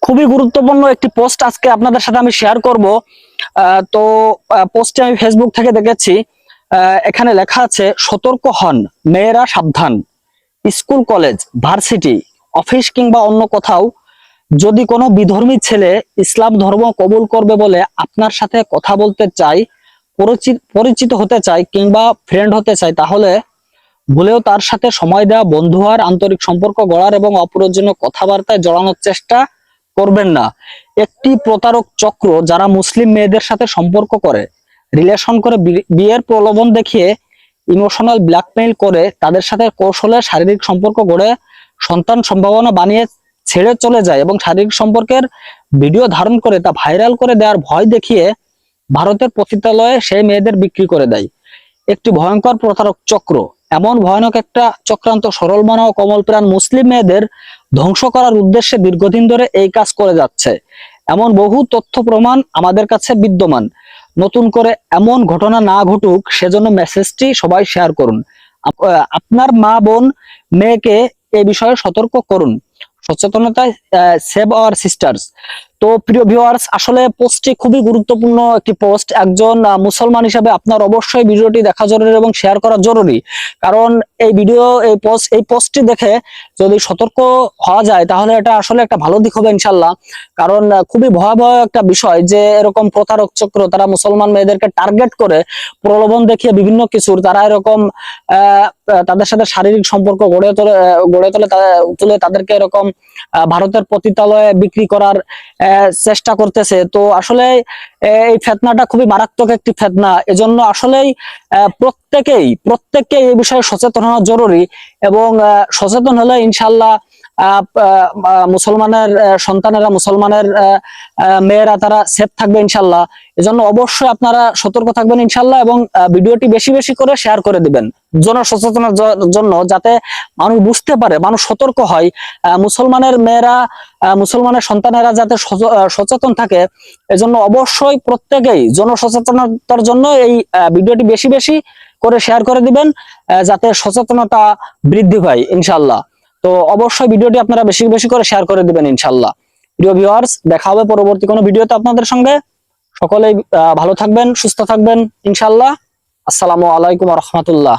খুবই গুরুত্বপূর্ণ একটি পোস্ট আজকে আপনাদের সাথে আমি শেয়ার করব। তো পোস্টে আমি ফেসবুক থেকে দেখেছি। এখানে লেখা আছে, সতর্ক হন, মেয়েরা সাবধান। স্কুল, কলেজ, ভার্সিটি, অফিস কিংবা অন্য কোথাও যদি কোনো বিধর্মী ছেলে ইসলাম ধর্ম কবুল করবে বলে আপনার সাথে কথা বলতে চায়, পরিচিত হতে চায় কিংবা ফ্রেন্ড হতে চায়, তাহলে ভুলেও তার সাথে সময় দেওয়া, বন্ধু হওয়ার, আন্তরিক সম্পর্ক গড়ার এবং অপ্রয়োজনীয় কথাবার্তায় জড়ানোর চেষ্টা করবেন না। একটি প্রতারক চক্র যারা মুসলিম মেয়েদের সাথে সম্পর্ক করে, রিলেশন করে, বিয়ের প্রলোভন দেখিয়ে ইমোশনাল ব্ল্যাকমেইল করে তাদের সাথে কৌশলে শারীরিক সম্পর্ক গড়ে সন্তান সম্ভাবনা বানিয়ে ছেড়ে চলে যায় এবং শারীরিক সম্পর্কের ভিডিও ধারণ করে তা ভাইরাল করে দেওয়ার ভয় দেখিয়ে ভারতের পতিতালয়ে সেই মেয়েদের বিক্রি করে দেয়। একটি ভয়ঙ্কর প্রতারক চক্র, এমন ভয়ানক একটা চক্রান্ত সরল মনা ও কমল প্রাণ মুসলিম মেয়েদের ধ্বংস করার উদ্দেশ্যে দীর্ঘদিন ধরে এই কাজ করে যাচ্ছে। এমন বহু তথ্য প্রমাণ আমাদের কাছে বিদ্যমান। নতুন করে এমন ঘটনা না ঘটুক সেজন্য মেসেজটি সবাই শেয়ার করুন। আপনার মা, বোন, মেয়েকে এই বিষয়ে সতর্ক করুন। সচেতনতায় সেভ আওয়ার সিস্টার্স। তো প্রিয় ভিউয়ার্স, আসলে পোস্টটি খুবই গুরুত্বপূর্ণ একটি পোস্ট। একজন মুসলমান হিসেবে আপনার অবশ্যই ভিডিওটি দেখা জরুরি এবং শেয়ার করা জরুরি। কারণ এই পোস্টটি দেখে যদি সতর্ক হওয়া যায় তাহলে এটা আসলে একটা ভালো দিক হবে ইনশাল্লাহ। কারণ খুবই ভয়াবহ একটা বিষয় যে এরকম প্রতারক চক্র তারা মুসলমান মেয়েদেরকে টার্গেট করে প্রলোভন দেখিয়ে বিভিন্ন কিছুর তারা এরকম তাদের সাথে শারীরিক সম্পর্ক গড়ে তোলে তাদেরকে এরকম ভারতের পতিতালয়ে বিক্রি করার চেষ্টা করতেছে। তো আসলে এই ফেতনাটা খুবই মারাত্মক একটি ফেতনা। এজন্য আসলেই প্রত্যেককে এই বিষয়ে সচেতন হওয়া জরুরি এবং সচেতন হলে ইনশাল্লাহ মুসলমানের সন্তানেরা, মুসলমানের মেয়েরা তারা সেফ থাকবে ইনশাল্লাহ। এজন্য অবশ্যই আপনারা সতর্ক থাকবেন ইনশাল্লাহ এবং ভিডিওটি বেশি বেশি করে শেয়ার করে দিবেন জনসচেতনার জন্য, যাতে মানুষ বুঝতে পারে, মানুষ সতর্ক হয়, মুসলমানের মেয়েরা, মুসলমানের সন্তানেরা যাতে সচেতন থাকে। এজন্য অবশ্যই প্রত্যেকেই জনসচেতনতার জন্য এই ভিডিওটি বেশি বেশি করে শেয়ার করে দিবেন, যাতে সচেতনতা বৃদ্ধি পায় ইনশাল্লাহ। তো অবশ্যই ভিডিওটি আপনারা বেশি বেশি করে শেয়ার করে দিবেন ইনশাল্লাহ। প্রিয় ভিউয়ার্স, দেখা হবে পরবর্তী কোনো ভিডিওতে আপনাদের সঙ্গে। সকলেই ভালো থাকবেন, সুস্থ থাকবেন ইনশাল্লাহ। আসসালামু আলাইকুম ওয়া রাহমাতুল্লাহ।